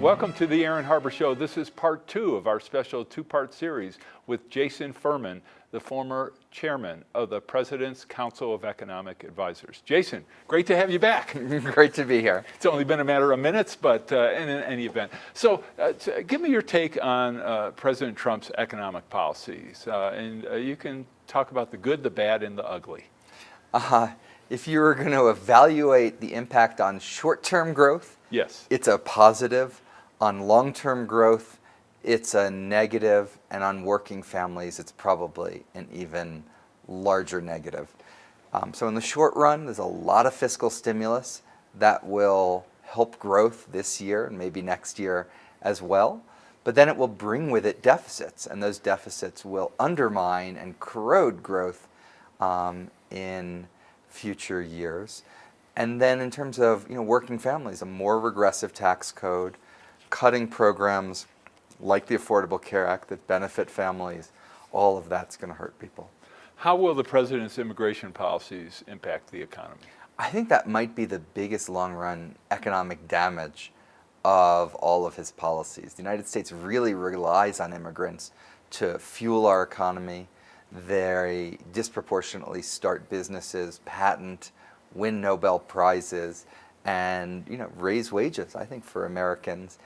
Welcome to the Aaron Harber Show. This is part 2 of our special 2-part series with Jason Furman, the former chairman of the President's Council of Economic Advisors. Jason, great to have you back. Great to be here. It's only been a matter of minutes, but in any event. So give me your take on President Trump's economic policies. And you can talk about the good, the bad, and the ugly. If you were going to evaluate the impact on short-term growth, yes, it's a positive. On long-term growth, it's a negative, and on working families, it's probably an even larger negative. So in the short run, there's a lot of fiscal stimulus that will help growth this year and maybe next year as well. But then it will bring with it deficits, and those deficits will undermine and corrode growth in future years. And then in terms of working families, a more regressive tax code, cutting programs like the Affordable Care Act that benefit families, all of that's going to hurt people. How will the president's immigration policies impact the economy? I think that might be the biggest long-run economic damage of all of his policies. The United States really relies on immigrants to fuel our economy. They disproportionately start businesses, patent, win Nobel Prizes, and raise wages, I think, for Americans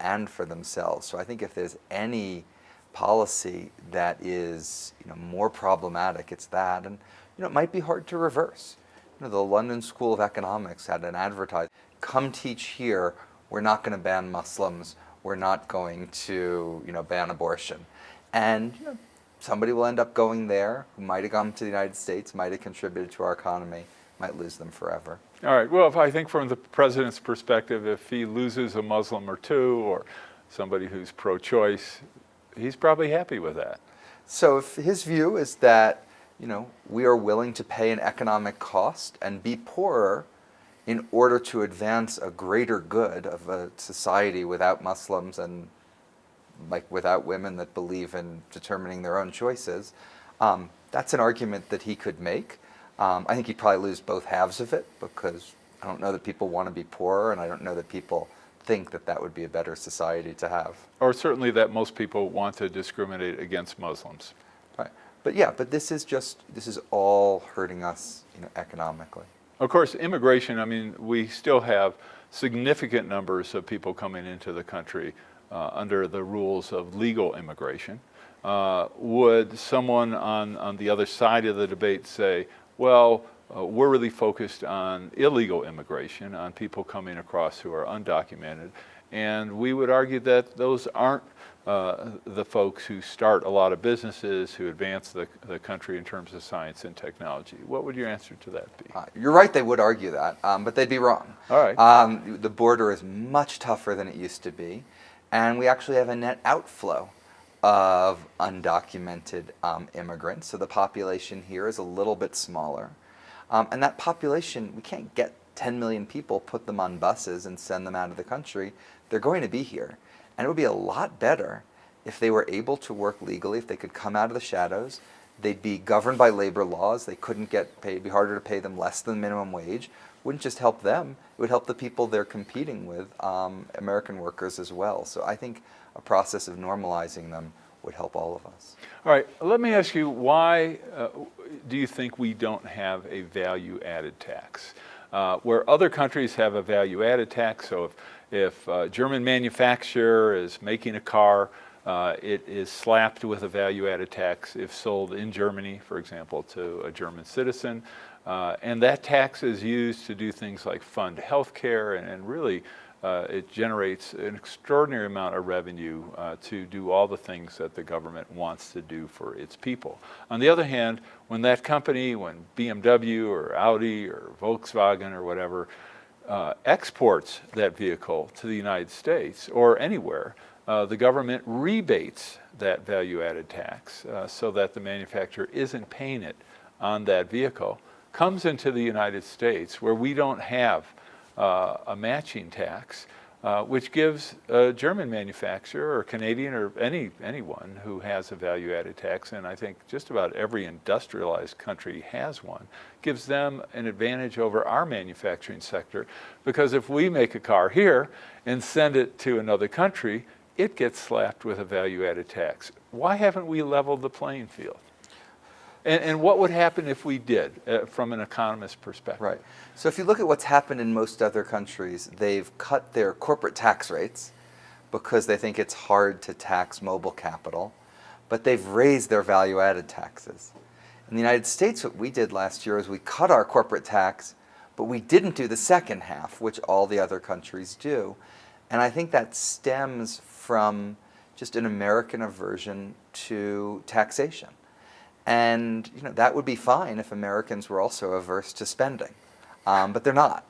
and for themselves. So I think if there's any policy that is more problematic, it's that. And it might be hard to reverse. The London School of Economics had an advertisement: come teach here, we're not going to ban Muslims, we're not going to ban abortion. And somebody will end up going there who might have come to the United States, might have contributed to our economy, might lose them forever. All right. Well, if I think from the president's perspective, if he loses a Muslim or two or somebody who's pro-choice, he's probably happy with that. So if his view is that, we are willing to pay an economic cost and be poorer in order to advance a greater good of a society without Muslims and without women that believe in determining their own choices, that's an argument that he could make. I think he'd probably lose both halves of it, because I don't know that people want to be poorer, and I don't know that people think that that would be a better society to have. Or certainly that most people want to discriminate against Muslims. Right. But this is all hurting us economically. Of course, immigration, we still have significant numbers of people coming into the country under the rules of legal immigration. Would someone on the other side of the debate say, well, we're really focused on illegal immigration, on people coming across who are undocumented, and we would argue that those aren't the folks who start a lot of businesses, who advance the country in terms of science and technology. What would your answer to that be? You're right, they would argue that, but they'd be wrong. All right. The border is much tougher than it used to be, and we actually have a net outflow of undocumented immigrants. So the population here is a little bit smaller. And that population, we can't get 10 million people, put them on buses and send them out of the country. They're going to be here. And it would be a lot better if they were able to work legally, if they could come out of the shadows. They'd be governed by labor laws. They couldn't get paid. It'd be harder to pay them less than minimum wage. Wouldn't just help them. It would help the people they're competing with, American workers as well. So I think a process of normalizing them would help all of us. All right, let me ask you, why do you think we don't have a value-added tax? Where other countries have a value-added tax, so if a German manufacturer is making a car, it is slapped with a value-added tax if sold in Germany, for example, to a German citizen. And that tax is used to do things like fund healthcare and really it generates an extraordinary amount of revenue to do all the things that the government wants to do for its people. On the other hand, when that company, when BMW or Audi or Volkswagen or whatever exports that vehicle to the United States or anywhere, the government rebates that value-added tax so that the manufacturer isn't paying it on that vehicle, comes into the United States where we don't have a matching tax. which gives a German manufacturer or Canadian or anyone who has a value-added tax, and I think just about every industrialized country has one, gives them an advantage over our manufacturing sector, because if we make a car here and send it to another country, it gets slapped with a value-added tax. Why haven't we leveled the playing field? And what would happen if we did, from an economist perspective? Right. So if you look at what's happened in most other countries, they've cut their corporate tax rates because they think it's hard to tax mobile capital, but they've raised their value-added taxes. In the United States, what we did last year is we cut our corporate tax, but we didn't do the second half, which all the other countries do. And I think that stems from just an American aversion to taxation. And that would be fine if Americans were also averse to spending, but they're not.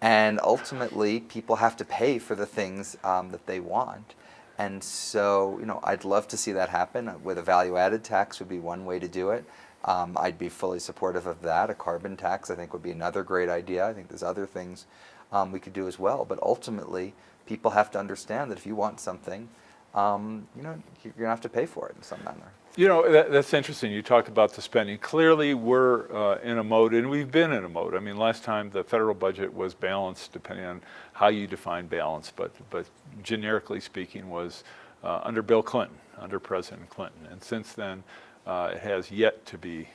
And ultimately, people have to pay for the things that they want. And so, I'd love to see that happen. With a value-added tax would be one way to do it. I'd be fully supportive of that. A carbon tax, I think, would be another great idea. I think there's other things we could do as well. But ultimately, people have to understand that if you want something, you're going to have to pay for it in some manner. That's interesting. You talked about the spending. Clearly, we're in a mode, and we've been in a mode. I mean, last time the federal budget was balanced, depending on how you define balance, but generically speaking, was under Bill Clinton, under President Clinton. And since then, it has yet to be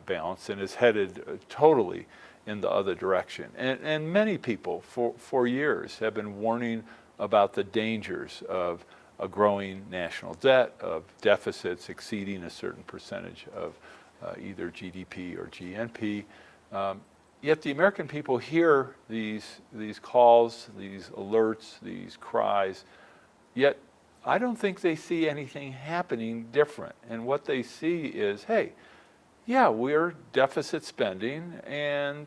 balanced and is headed totally in the other direction. And many people for years have been warning about the dangers of a growing national debt, of deficits exceeding a certain percentage of either GDP or GNP. Yet the American people hear these calls, these alerts, these cries, yet I don't think they see anything happening different. And what they see is, hey, yeah, we're deficit spending and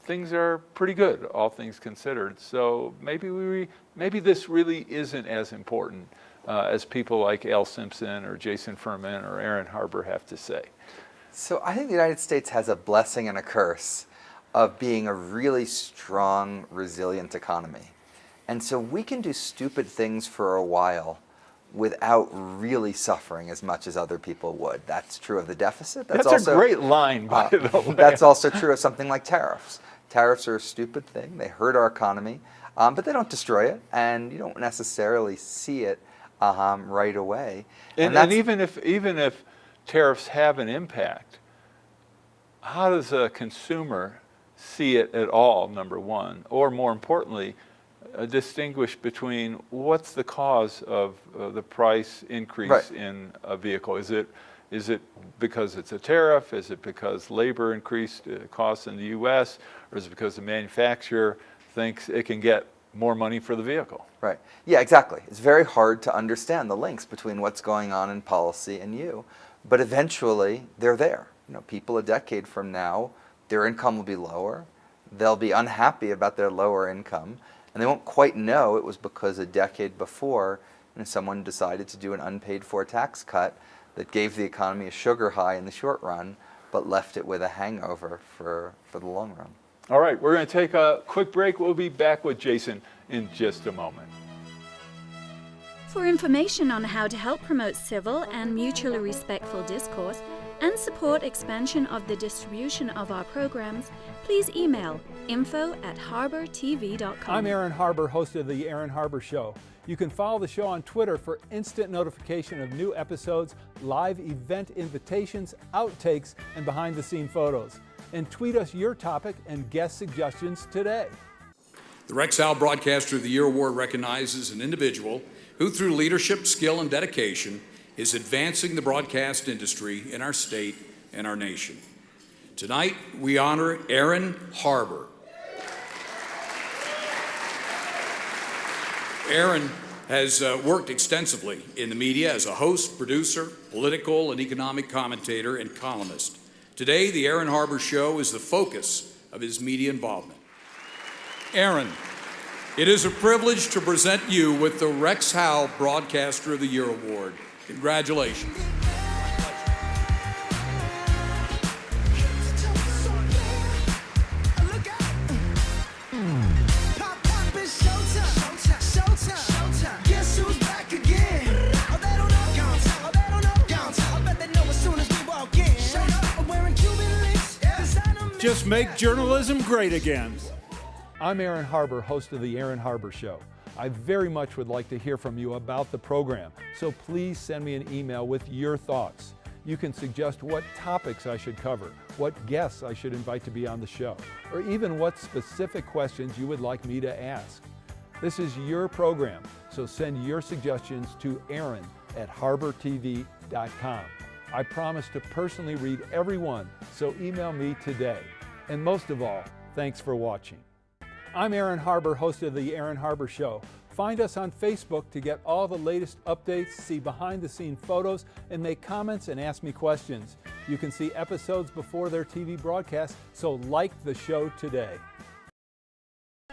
things are pretty good, all things considered. So maybe this really isn't as important as people like Al Simpson or Jason Furman or Aaron Harber have to say. So I think the United States has a blessing and a curse of being a really strong, resilient economy. And so we can do stupid things for a while without really suffering as much as other people would. That's true of the deficit. That's also a great line, by the way. That's also true of something like tariffs. Tariffs are a stupid thing. They hurt our economy, but they don't destroy it, and you don't necessarily see it right away. And even if tariffs have an impact, how does a consumer see it at all, number one? Or more importantly, distinguish between what's the cause of the price increase in a vehicle? Is it because it's a tariff? Is it because labor increased costs in the U.S.? Or is it because the manufacturer thinks it can get more money for the vehicle? Right. Yeah, exactly. It's very hard to understand the links between what's going on in policy and you. But eventually, they're there. People a decade from now, their income will be lower. They'll be unhappy about their lower income. And they won't quite know it was because a decade before someone decided to do an unpaid-for tax cut that gave the economy a sugar high in the short run, but left it with a hangover for the long run. All right, we're going to take a quick break. We'll be back with Jason in just a moment. For information on how to help promote civil and mutually respectful discourse and support expansion of the distribution of our programs, please email info@harbortv.com. I'm Aaron Harber, host of The Aaron Harber Show. You can follow the show on Twitter for instant notification of new episodes, live event invitations, outtakes, and behind-the-scene photos. And tweet us your topic and guest suggestions today. The Rex Howell Broadcaster of the Year Award recognizes an individual who, through leadership, skill, and dedication, is advancing the broadcast industry in our state and our nation. Tonight, we honor Aaron Harber. Aaron has worked extensively in the media as a host, producer, political and economic commentator, and columnist. Today, the Aaron Harber Show is the focus of his media involvement. Aaron, it is a privilege to present you with the Rex Howell Broadcaster of the Year Award. Congratulations. Let's make journalism great again. I'm Aaron Harber, host of the Aaron Harber Show. I very much would like to hear from you about the program, so please send me an email with your thoughts. You can suggest what topics I should cover, what guests I should invite to be on the show, or even what specific questions you would like me to ask. This is your program, so send your suggestions to aaron@harbortv.com. I promise to personally read every one, so email me today. And most of all, thanks for watching. I'm Aaron Harber, host of the Aaron Harber Show. Find us on Facebook to get all the latest updates, see behind-the-scene photos, and make comments and ask me questions. You can see episodes before their TV broadcast, so like the show today.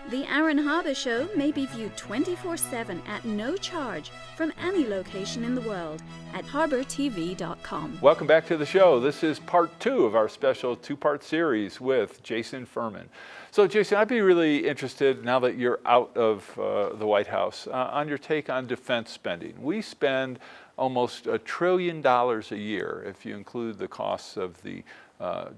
The Aaron Harber Show may be viewed 24/7 at no charge from any location in the world at harbortv.com. Welcome back to the show. This is part 2 of our special 2-part series with Jason Furman. So Jason, I'd be really interested, now that you're out of the White House, on your take on defense spending. We spend almost $1 trillion a year, if you include the costs of the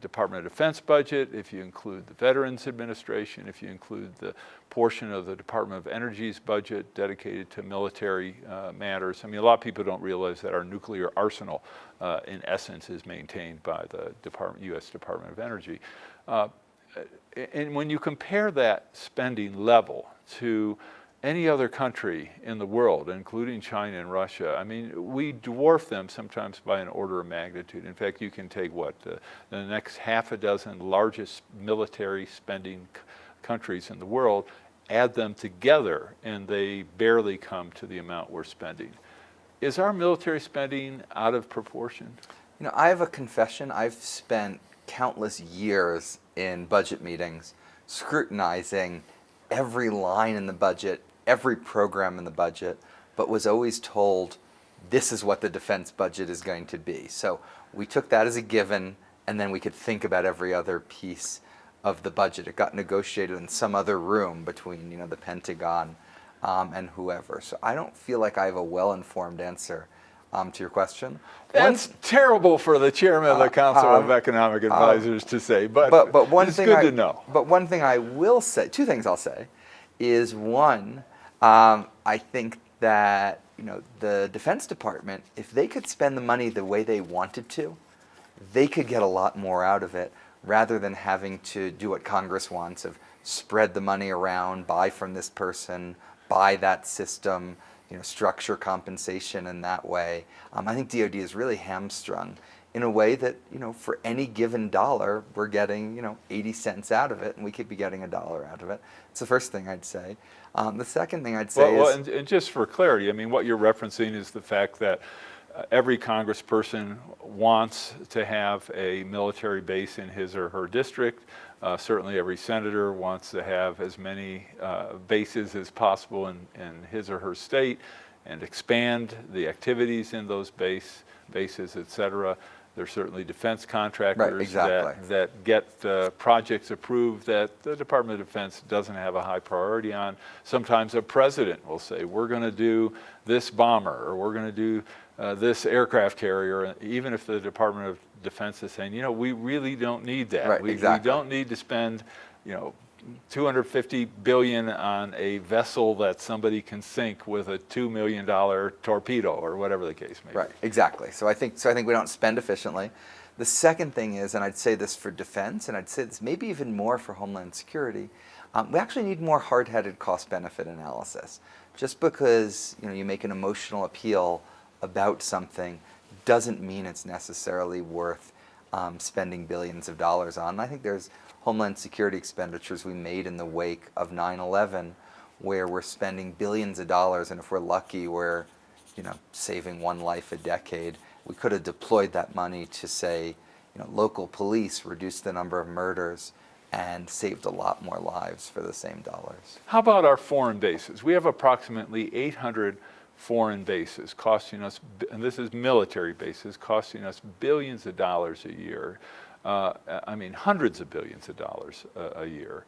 Department of Defense budget, if you include the Veterans Administration, if you include the portion of the Department of Energy's budget dedicated to military matters. I mean, a lot of people don't realize that our nuclear arsenal, in essence, is maintained by the U.S. Department of Energy. And when you compare that spending level to any other country in the world, including China and Russia, I mean, we dwarf them sometimes by an order of magnitude. In fact, you can take the next half a dozen largest military spending countries in the world, add them together, and they barely come to the amount we're spending. Is our military spending out of proportion? You know, I have a confession. I've spent countless years in budget meetings scrutinizing every line in the budget, every program in the budget, but was always told this is what the defense budget is going to be. So we took that as a given, and then we could think about every other piece of the budget. It got negotiated in some other room between, the Pentagon and whoever. So I don't feel like I have a well-informed answer to your question. That's terrible for the chairman of the Council of Economic Advisors to say, but one it's thing good to know. But one thing I will say, 2 things I'll say, is one, I think that the Defense Department, if they could spend the money the way they wanted to, they could get a lot more out of it rather than having to do what Congress wants of spread the money around, buy from this person, buy that system, structure compensation in that way. I think DoD is really hamstrung in a way that, for any given dollar, we're getting, 80 cents out of it, and we could be getting $1 out of it. It's the first thing I'd say. The second thing I'd say is... and just for clarity, I mean, what you're referencing is the fact that every congressperson wants to have a military base in his or her district. Certainly every senator wants to have as many bases as possible in his or her state and expand the activities in those bases, et cetera. There's certainly defense contractors Right, exactly. that get projects approved that the Department of Defense doesn't have a high priority on. Sometimes a president will say, we're going to do this bomber, or we're going to do this aircraft carrier, even if the Department of Defense is saying, we really don't need that. Right, exactly. We don't need to spend, $250 billion on a vessel that somebody can sink with a $2 million torpedo, or whatever the case may be. Right, exactly. So I think we don't spend efficiently. The second thing is, and I'd say this for defense, and I'd say this maybe even more for Homeland Security, we actually need more hard-headed cost-benefit analysis. Just because you make an emotional appeal about something doesn't mean it's necessarily worth spending billions of dollars on. And I think there's Homeland Security expenditures we made in the wake of 9/11 where we're spending billions of dollars, and if we're lucky, we're saving one life a decade. We could have deployed that money to, say, local police, reduce the number of murders, and saved a lot more lives for the same dollars. How about our foreign bases? We have approximately 800 foreign bases costing us, and this is military bases, costing us billions of dollars a year. Hundreds of billions of dollars a year.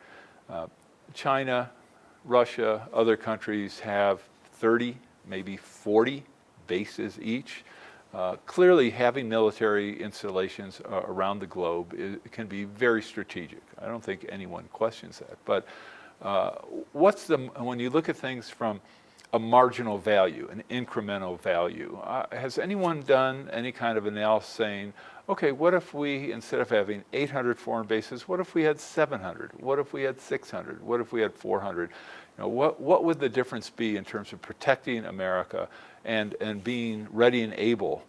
China, Russia, other countries have 30, maybe 40 bases each. Clearly, having military installations around the globe can be very strategic. I don't think anyone questions that. But when you look at things from a marginal value, an incremental value, has anyone done any kind of analysis saying, okay, what if we, instead of having 800 foreign bases, what if we had 700? What if we had 600? What if we had 400? What would the difference be in terms of protecting America and being ready and able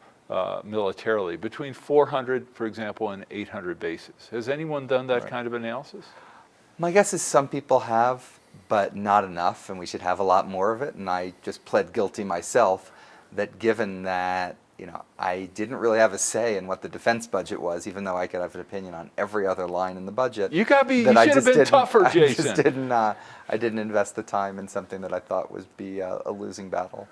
militarily between 400, for example, and 800 bases? Has anyone done that kind of analysis? My guess is some people have, but not enough, and we should have a lot more of it. And I just pled guilty myself that given that I didn't really have a say in what the defense budget was, even though I could have an opinion on every other line in the budget. You should have been tougher, Jason. I didn't invest the time in something that I thought would be a losing battle.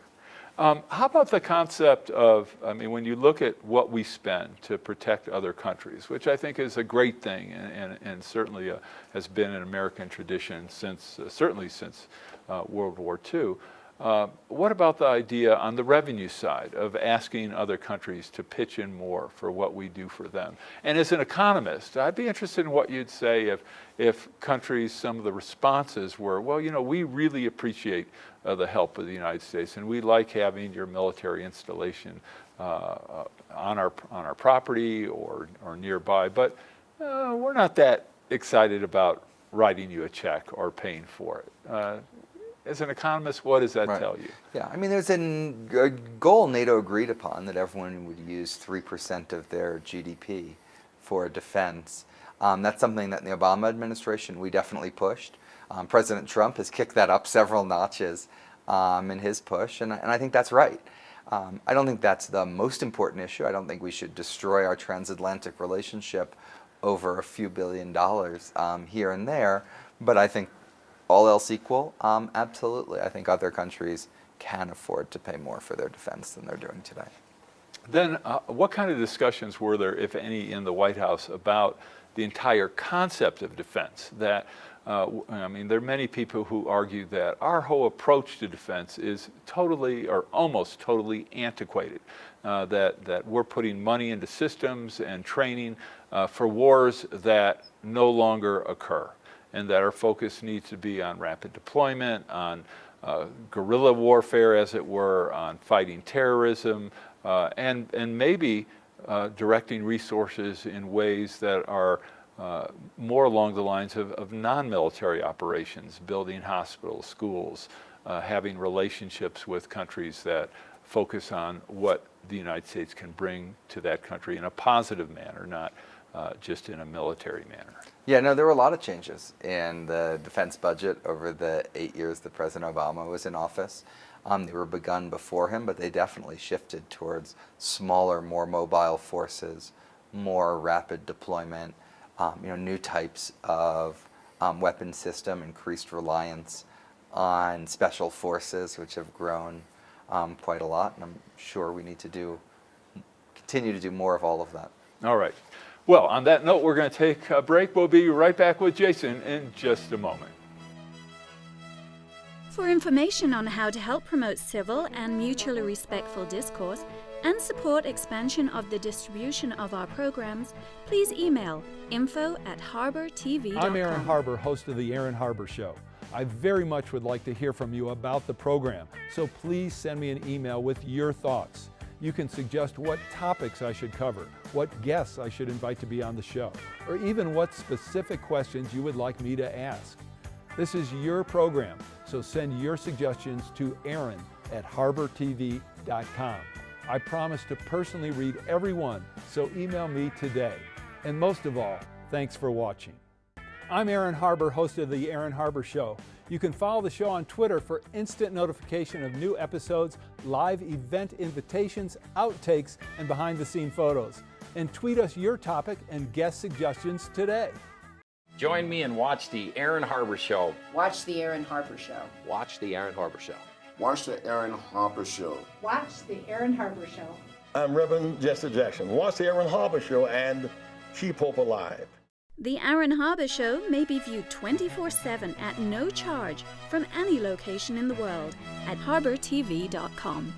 How about the concept of, when you look at what we spend to protect other countries, which I think is a great thing and certainly has been an American tradition certainly since World War II. What about the idea on the revenue side of asking other countries to pitch in more for what we do for them? And as an economist, I'd be interested in what you'd say if countries, some of the responses were, well, we really appreciate the help of the United States, and we like having your military installation on our property or nearby, but we're not that excited about writing you a check or paying for it. As an economist, what does that tell you? Yeah, there's a goal NATO agreed upon that everyone would use 3% of their GDP for defense. That's something that in the Obama administration we definitely pushed. President Trump has kicked that up several notches in his push, and I think that's right. I don't think that's the most important issue. I don't think we should destroy our transatlantic relationship over a few $billion here and there, but I think all else equal, absolutely. I think other countries can afford to pay more for their defense than they're doing today. Then what kind of discussions were there, if any, in the White House about the entire concept of defense? That there are many people who argue that our whole approach to defense is totally or almost totally antiquated, that we're putting money into systems and training for wars that no longer occur, and that our focus needs to be on rapid deployment, on guerrilla warfare, as it were, on fighting terrorism, and maybe directing resources in ways that are more along the lines of non-military operations, building hospitals, schools, having relationships with countries that focus on what the United States can bring to that country in a positive manner, not just in a military manner. Yeah, no, there were a lot of changes in the defense budget over the 8 years that President Obama was in office. They were begun before him, but they definitely shifted towards smaller, more mobile forces, more rapid deployment, new types of weapon system, increased reliance on special forces, which have grown quite a lot, and I'm sure we need to continue to do more of all of that. All right. Well, on that note, we're going to take a break. We'll be right back with Jason in just a moment. For information on how to help promote civil and mutually respectful discourse and support expansion of the distribution of our programs, please email info@harbertv.com. I'm Aaron Harber, host of The Aaron Harber Show. I very much would like to hear from you about the program, so please send me an email with your thoughts. You can suggest what topics I should cover, what guests I should invite to be on the show, or even what specific questions you would like me to ask. This is your program, so send your suggestions to aaron@harbertv.com. I promise to personally read every one, so email me today. And most of all, thanks for watching. I'm Aaron Harber, host of The Aaron Harber Show. You can follow the show on Twitter for instant notification of new episodes, live event invitations, outtakes, and behind-the-scene photos. And tweet us your topic and guest suggestions today. Join me and watch The Aaron Harber Show. Watch The Aaron Harber Show. Watch The Aaron Harber Show. Watch The Aaron Harber Show. Watch The Aaron Harber Show. I'm Reverend Jesse Jackson. Watch The Aaron Harber Show and keep hope alive. The Aaron Harber Show may be viewed 24/7 at no charge from any location in the world at harbertv.com.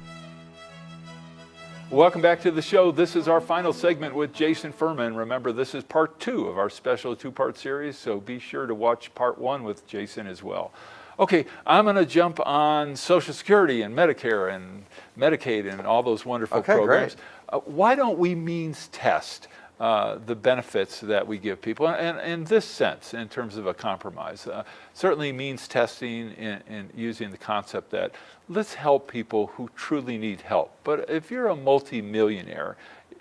Welcome back to the show. This is our final segment with Jason Furman. Remember, this is part 2 of our special 2-part series, so be sure to watch part 1 with Jason as well. Okay, I'm going to jump on Social Security and Medicare and Medicaid and all those wonderful programs. Why don't we means test the benefits that we give people, and in this sense, in terms of a compromise? Certainly means testing and using the concept that let's help people who truly need help. But if you're a multimillionaire,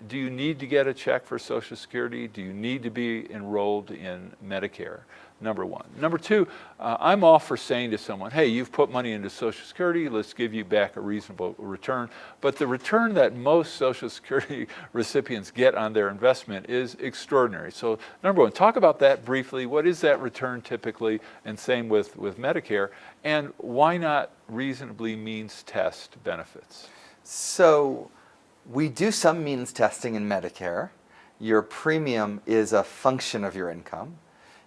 do you need to get a check for Social Security? Do you need to be enrolled in Medicare? Number one. Number two, I'm all for saying to someone, hey, you've put money into Social Security, let's give you back a reasonable return. But the return that most Social Security recipients get on their investment is extraordinary. So number one, talk about that briefly. What is that return typically? And same with Medicare. And why not reasonably means test benefits? So we do some means testing in Medicare. Your premium is a function of your income.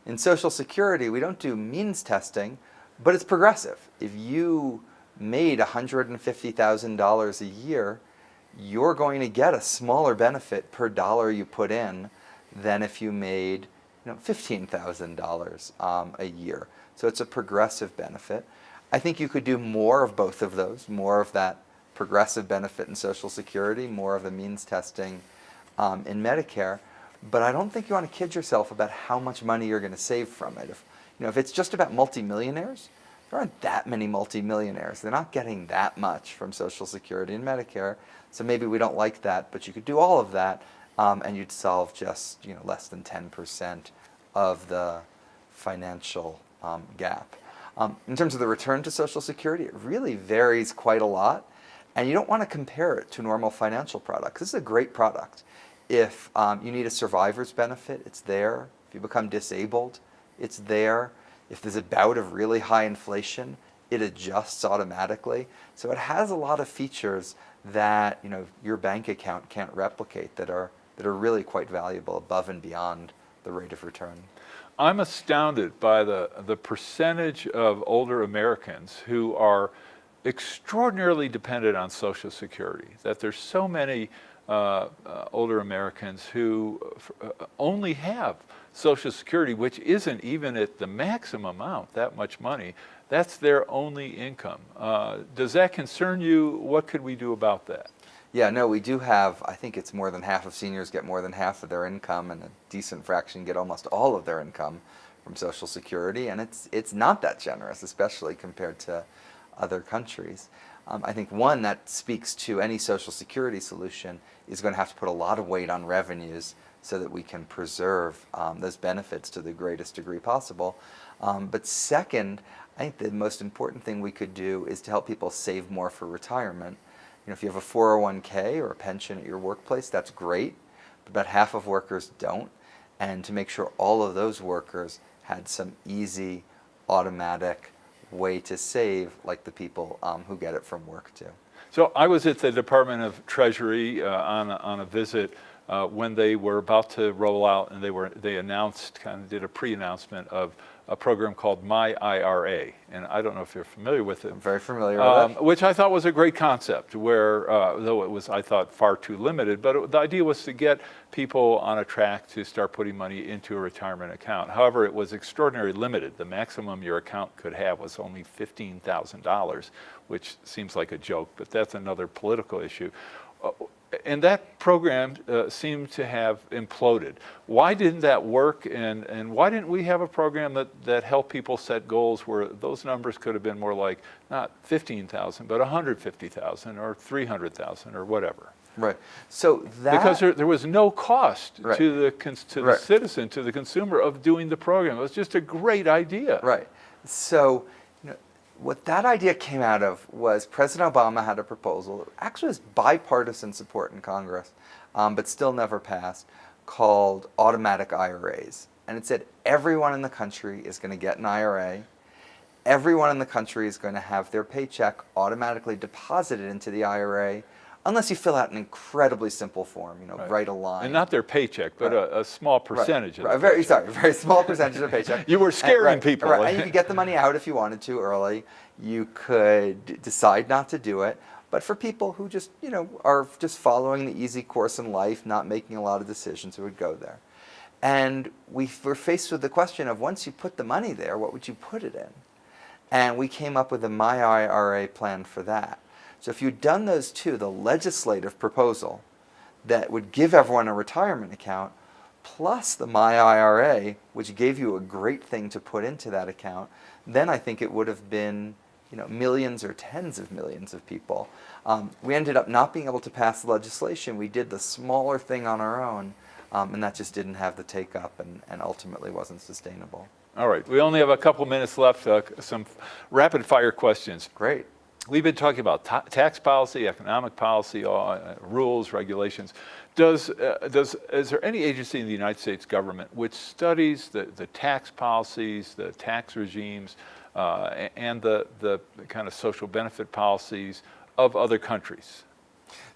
In Social Security, we don't do means testing, but it's progressive. If you made $150,000 a year, you're going to get a smaller benefit per dollar you put in than if you made $15,000 a year. So it's a progressive benefit. I think you could do more of both of those, more of that progressive benefit in Social Security, more of the means testing in Medicare. But I don't think you want to kid yourself about how much money you're going to save from it. If it's just about multimillionaires, there aren't that many multimillionaires. They're not getting that much from Social Security and Medicare. So maybe we don't like that, but you could do all of that, and you'd solve just less than 10% of the financial gap. In terms of the return to Social Security, it really varies quite a lot, and you don't want to compare it to normal financial products. This is a great product. If you need a survivor's benefit, it's there. If you become disabled, it's there. If there's a bout of really high inflation, it adjusts automatically. So it has a lot of features that your bank account can't replicate that are really quite valuable above and beyond the rate of return. I'm astounded by the percentage of older Americans who are extraordinarily dependent on Social Security, that there's so many older Americans who only have Social Security, which isn't even at the maximum amount, that much money. That's their only income. Does that concern you? What could we do about that? Yeah, no, we do have, I think it's more than half of seniors get more than half of their income, and a decent fraction get almost all of their income from Social Security, and it's not that generous, especially compared to other countries. I think one that speaks to any Social Security solution is going to have to put a lot of weight on revenues so that we can preserve those benefits to the greatest degree possible. But second, I think the most important thing we could do is to help people save more for retirement. If you have a 401k or a pension at your workplace, that's great, but about half of workers don't. And to make sure all of those workers had some easy, automatic way to save, like the people who get it from work too. So I was at the Department of Treasury on a visit when they were about to roll out, and they announced, did a pre-announcement of a program called My IRA, and I don't know if you're familiar with it. I'm very familiar with it. Which I thought was a great concept, where though it was, I thought, far too limited, but the idea was to get people on a track to start putting money into a retirement account. However, it was extraordinarily limited. The maximum your account could have was only $15,000, which seems like a joke, but that's another political issue. And that program seemed to have imploded. Why didn't that work, and why didn't we have a program that helped people set goals where those numbers could have been more like not 15,000, but 150,000 or 300,000 or whatever? Right. So that, because there was no cost right. to the citizen, to the consumer, of doing the program. It was just a great idea. Right. So what that idea came out of was President Obama had a proposal that actually has bipartisan support in Congress, but still never passed, called automatic IRAs. And it said everyone in the country is going to get an IRA. Everyone in the country is going to have their paycheck automatically deposited into the IRA, unless you fill out an incredibly simple form, write a line. And not their paycheck, but a small percentage of the paycheck. A very small percentage of the paycheck. You were scaring people. Right. And you could get the money out if you wanted to early. You could decide not to do it. But for people who just, are just following the easy course in life, not making a lot of decisions, it would go there. And we were faced with the question of, once you put the money there, what would you put it in? And we came up with a My IRA plan for that. So if you'd done those two, the legislative proposal that would give everyone a retirement account, plus the My IRA, which gave you a great thing to put into that account, then I think it would have been millions or tens of millions of people. We ended up not being able to pass the legislation. We did the smaller thing on our own, and that just didn't have the take-up and ultimately wasn't sustainable. All right, we only have a couple minutes left. Some rapid-fire questions. Great. We've been talking about tax policy, economic policy, rules, regulations. Is there any agency in the United States government which studies the tax policies, the tax regimes, and the kind of social benefit policies of other countries?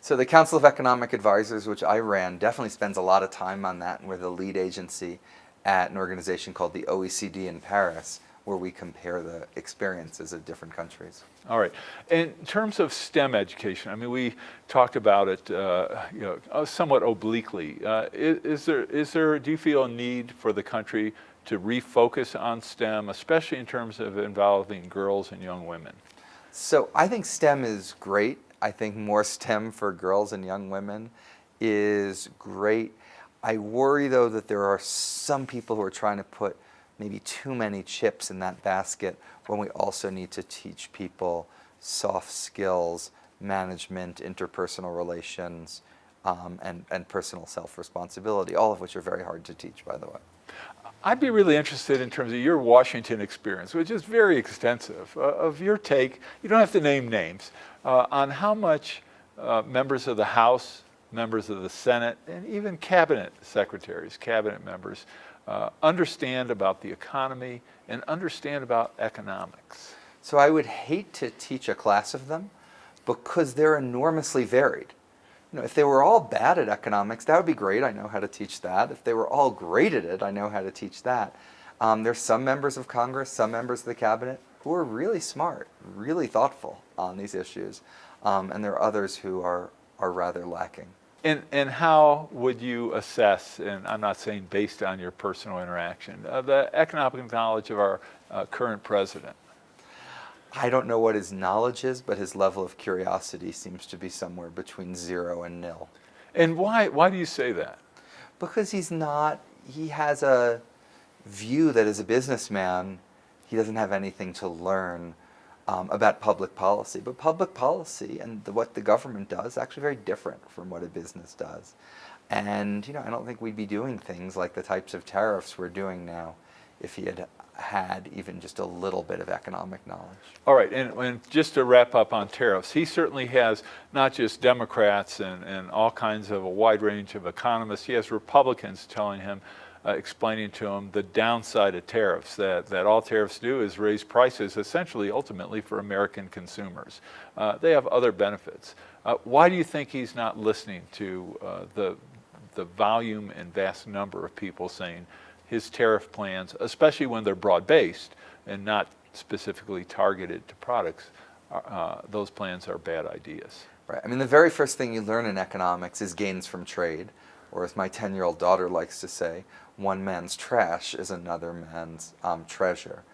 So the Council of Economic Advisors, which I ran, definitely spends a lot of time on that, and we're the lead agency at an organization called the OECD in Paris, where we compare the experiences of different countries. All right. In terms of STEM education, I mean, we talked about it, somewhat obliquely. Do you feel a need for the country to refocus on STEM, especially in terms of involving girls and young women? So I think STEM is great. I think more STEM for girls and young women is great. I worry, though, that there are some people who are trying to put maybe too many chips in that basket when we also need to teach people soft skills, management, interpersonal relations, and personal self-responsibility, all of which are very hard to teach, by the way. I'd be really interested in terms of your Washington experience, which is very extensive, of your take, you don't have to name names, on how much members of the House, members of the Senate, and even cabinet secretaries, cabinet members, understand about the economy and understand about economics. So I would hate to teach a class of them because they're enormously varied. If they were all bad at economics, that would be great. I know how to teach that. If they were all great at it, I know how to teach that. There's some members of Congress, some members of the cabinet who are really smart, really thoughtful on these issues. And there are others who are rather lacking. And how would you assess, and I'm not saying based on your personal interaction, the economic knowledge of our current president? I don't know what his knowledge is, but his level of curiosity seems to be somewhere between 0 and nil. And why do you say that? Because he has a view that as a businessman, he doesn't have anything to learn about public policy. But public policy and what the government does is actually very different from what a business does. And I don't think we'd be doing things like the types of tariffs we're doing now if he had even just a little bit of economic knowledge. All right, and just to wrap up on tariffs, he certainly has not just Democrats and all kinds of a wide range of economists, he has Republicans telling him, explaining to him the downside of tariffs, that all tariffs do is raise prices essentially, ultimately, for American consumers. They have other benefits. Why do you think he's not listening to the volume and vast number of people saying his tariff plans, especially when they're broad-based and not specifically targeted to products, those plans are bad ideas? Right. I mean, the very first thing you learn in economics is gains from trade, or as my 10-year-old daughter likes to say, one man's trash is another man's treasure.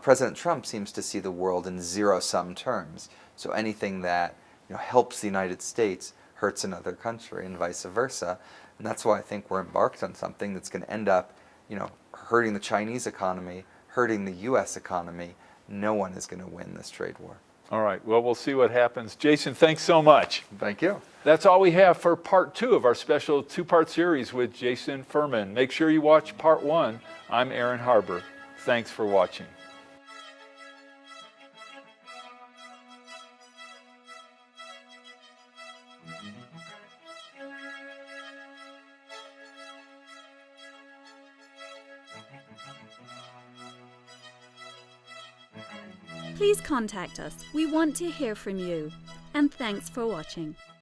President Trump seems to see the world in zero-sum terms. So anything that helps the United States hurts another country and vice versa. And that's why I think we're embarked on something that's going to end up hurting the Chinese economy, hurting the U.S. economy. No one is going to win this trade war. All right, well, we'll see what happens. Jason, thanks so much. Thank you. That's all we have for part 2 of our special 2-part series with Jason Furman. Make sure you watch part 1. I'm Aaron Harber. Thanks for watching. Please contact us. We want to hear from you. And thanks for watching.